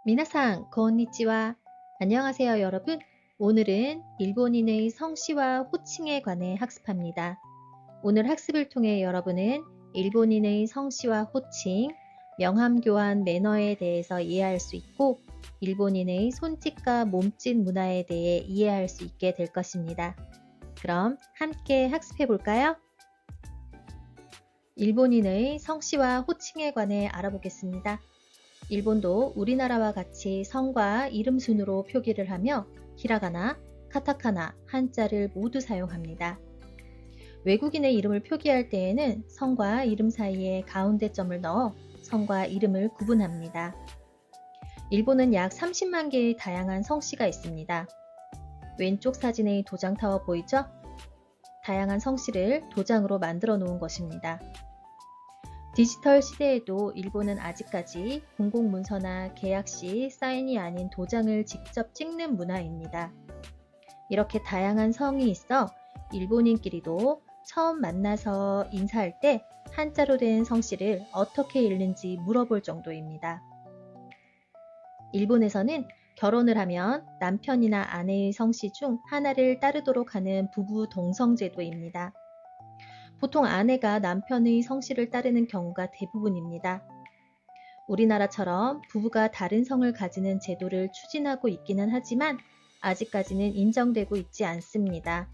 미나상, konnichiwa. 안녕하세요, 여러분. 오늘은 일본인의 성씨와 호칭에 관해 학습합니다. 오늘 학습을 통해 여러분은 일본인의 성씨와 호칭, 명함 교환 매너에 대해서 이해할 수 있고 일본인의 손짓과 몸짓 문화에 대해 이해할 수 있게 될 것입니다. 그럼 함께 학습해 볼까요? 일본인의 성씨와 호칭에 관해 알아보겠습니다. 일본도 우리나라와 같이 성과 이름 순으로 표기를 하며 히라가나, 카타카나, 한자를 모두 사용합니다. 외국인의 이름을 표기할 때에는 성과 이름 사이에 가운데 점을 넣어 성과 이름을 구분합니다. 일본은 약 30만 개의 다양한 성씨가 있습니다. 왼쪽 사진의 도장타워 보이죠? 다양한 성씨를 도장으로 만들어 놓은 것입니다. 디지털 시대에도 일본은 아직까지 공공문서나 계약 시 사인이 아닌 도장을 직접 찍는 문화입니다. 이렇게 다양한 성이 있어 일본인끼리도 처음 만나서 인사할 때 한자로 된 성씨를 어떻게 읽는지 물어볼 정도입니다. 일본에서는 결혼을 하면 남편이나 아내의 성씨 중 하나를 따르도록 하는 부부 동성제도입니다. 보통 아내가 남편의 성씨를 따르는 경우가 대부분입니다. 우리나라처럼 부부가 다른 성을 가지는 제도를 추진하고 있기는 하지만 아직까지는 인정되고 있지 않습니다.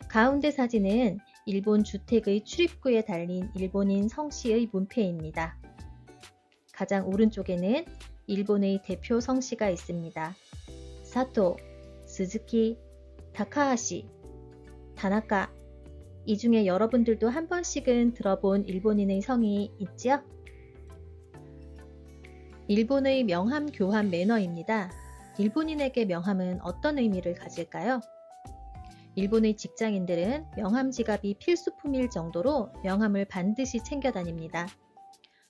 가운데 사진은 일본 주택의 출입구에 달린 일본인 성씨의 문패입니다. 가장 오른쪽에는 일본의 대표 성씨가 있습니다. 사토, 스즈키, 타카하시, 다나카. 이 중에 여러분들도 한 번씩은 들어본 일본인의 성이 있지요? 일본의 명함 교환 매너입니다. 일본인에게 명함은 어떤 의미를 가질까요? 일본의 직장인들은 명함 지갑이 필수품일 정도로 명함을 반드시 챙겨 다닙니다.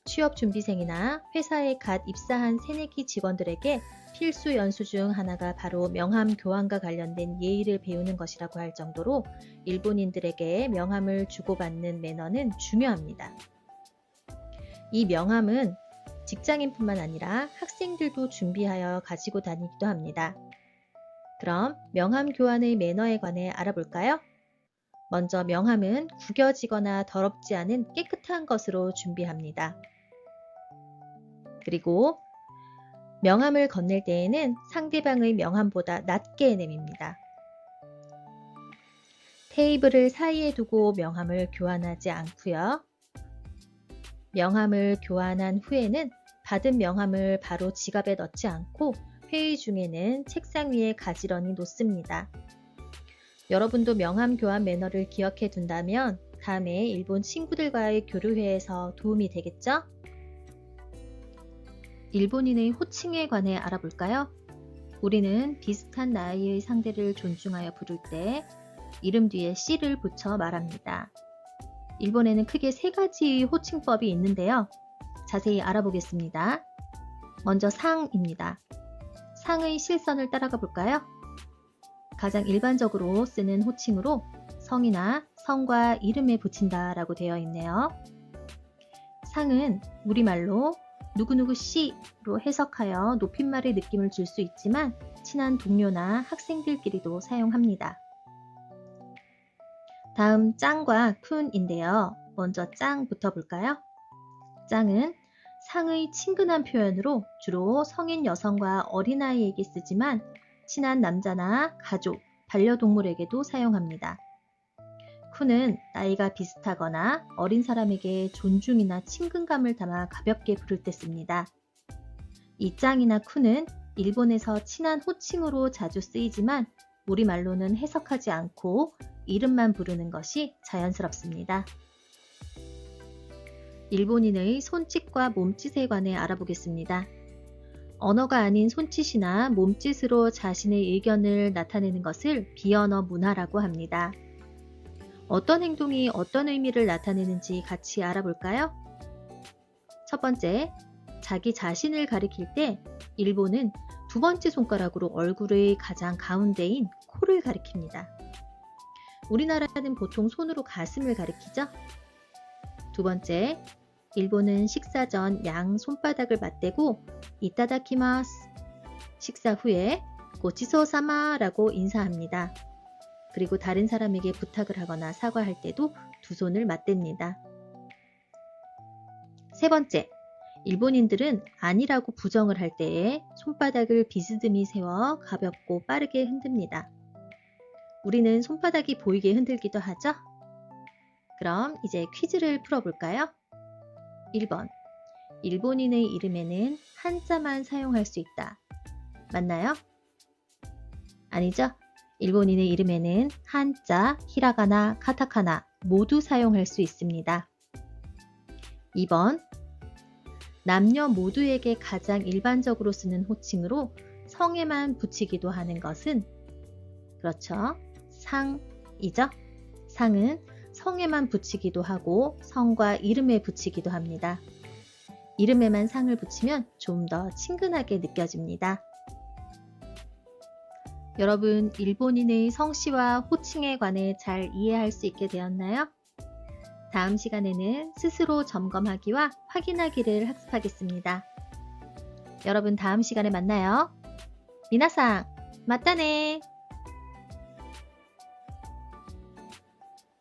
취업 준비생이나 회사에 갓 입사한 새내기 직원들에게 필수 연수 중 하나가 바로 명함 교환과 관련된 예의를 배우는 것이라고 할 정도로 일본인들에게 명함을 주고받는 매너는 중요합니다. 이 명함은 직장인뿐만 아니라 학생들도 준비하여 가지고 다니기도 합니다. 그럼 명함 교환의 매너에 관해 알아볼까요? 먼저 명함은 구겨지거나 더럽지 않은 깨끗한 것으로 준비합니다. 그리고 명함을 건넬 때에는 상대방의 명함보다 낮게 내밉니다. 테이블을 사이에 두고 명함을 교환하지 않고요. 명함을 교환한 후에는 받은 명함을 바로 지갑에 넣지 않고 회의 중에는 책상 위에 가지런히 놓습니다. 여러분도 명함 교환 매너를 기억해 둔다면 다음에 일본 친구들과의 교류회에서 도움이 되겠죠? 일본인의 호칭에 관해 알아볼까요? 우리는 비슷한 나이의 상대를 존중하여 부를 때 이름 뒤에 씨를 붙여 말합니다. 일본에는 크게 세 가지의 호칭법이 있는데요. 자세히 알아보겠습니다. 먼저 상입니다. 상의 실선을 따라가 볼까요? 가장 일반적으로 쓰는 호칭으로 성이나 성과 이름에 붙인다 라고 되어 있네요. 상은 우리말로 누구누구 씨로 해석하여 높임말의 느낌을 줄 수 있지만 친한 동료나 학생들끼리도 사용합니다. 다음 짱과 쿤인데요. 먼저 짱부터 볼까요? 짱은 상의 친근한 표현으로 주로 성인 여성과 어린아이에게 쓰지만 친한 남자나 가족, 반려동물에게도 사용합니다. 쿤은 나이가 비슷하거나 어린 사람에게 존중이나 친근감을 담아 가볍게 부를 때 씁니다. 이 짱이나 쿤은 일본에서 친한 호칭으로 자주 쓰이지만 우리말로는 해석하지 않고 이름만 부르는 것이 자연스럽습니다. 일본인의 손짓과 몸짓에 관해 알아보겠습니다. 언어가 아닌 손짓이나 몸짓으로 자신의 의견을 나타내는 것을 비언어 문화라고 합니다. 어떤 행동이 어떤 의미를 나타내는지 같이 알아볼까요? 첫 번째, 자기 자신을 가리킬 때 일본은 두 번째 손가락으로 얼굴의 가장 가운데인 코를 가리킵니다. 우리나라는 보통 손으로 가슴을 가리키죠? 두 번째, 일본은 식사 전 양 손바닥을 맞대고 이타다키마스, 식사 후에 고치소사마라고 인사합니다. 그리고 다른 사람에게 부탁을 하거나 사과할 때도 두 손을 맞댑니다. 세 번째, 일본인들은 아니라고 부정을 할 때에 손바닥을 비스듬히 세워 가볍고 빠르게 흔듭니다. 우리는 손바닥이 보이게 흔들기도 하죠? 그럼 이제 퀴즈를 풀어볼까요? 1번, 일본인의 이름에는 한자만 사용할 수 있다. 맞나요? 아니죠? 일본인의 이름에는 한자, 히라가나, 카타카나 모두 사용할 수 있습니다. 2번, 남녀 모두에게 가장 일반적으로 쓰는 호칭으로 성에만 붙이기도 하는 것은 그렇죠. 상이죠. 상은 성에만 붙이기도 하고 성과 이름에 붙이기도 합니다. 이름에만 상을 붙이면 좀 더 친근하게 느껴집니다. 여러분, 일본인의 성씨와 호칭에 관해 잘 이해할 수 있게 되었나요? 다음 시간에는 스스로 점검하기와 확인하기를 학습하겠습니다. 여러분, 다음 시간에 만나요. 미나상, 맞다네!